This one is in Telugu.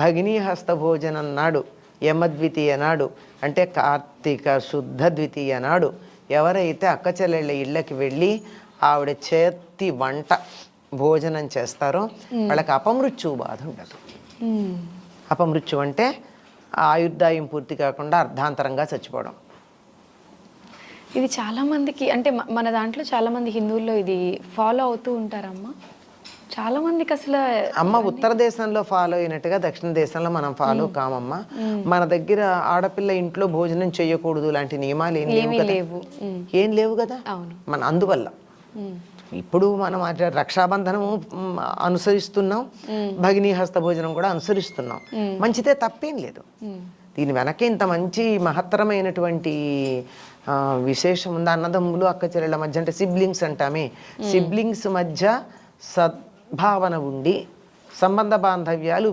భగినీ హస్త భోజనం నాడు, యమద్వితీయ నాడు, అంటే కార్తీక శుద్ధ ద్వితీయ నాడు ఎవరైతే అక్క చెల్లెళ్ళ ఇళ్ళకి వెళ్ళి ఆవిడ చేతి వంట భోజనం చేస్తారో వాళ్ళకి అపమృత్యు బాధ ఉండదు. అపమృత్యు అంటే ఆయుర్దాయం పూర్తి కాకుండా అర్ధాంతరంగా చచ్చిపోవడం. ఇది చాలా మందికి, అంటే మన దాంట్లో చాలా మంది హిందువుల్లో ఇది ఫాలో అవుతూ ఉంటారమ్మా. చాలా మందికి అసలు అమ్మ ఉత్తర దేశంలో ఫాలో అయినట్టుగా దక్షిణ దేశంలో మనం ఫాలో కామమ్మా. మన దగ్గర ఆడపిల్ల ఇంట్లో భోజనం చేయకూడదు లాంటి నియమాలు ఏం లేవు కదా. మన అందువల్ల ఇప్పుడు మనం రక్షాబంధనము అనుసరిస్తున్నాం, భగినీ హస్త భోజనం కూడా అనుసరిస్తున్నాం. మంచిదే, తప్పేం లేదు. దీని వెనక ఇంత మంచి మహత్తరమైనటువంటి విశేషం ఉంది. అన్నదమ్ములు అక్క చెల్లెళ్ళ మధ్య, అంటే సిబ్లింగ్స్ అంటామే, సిబ్లింగ్స్ మధ్య సద్భావన ఉండి సంబంధ బాంధవ్యాలు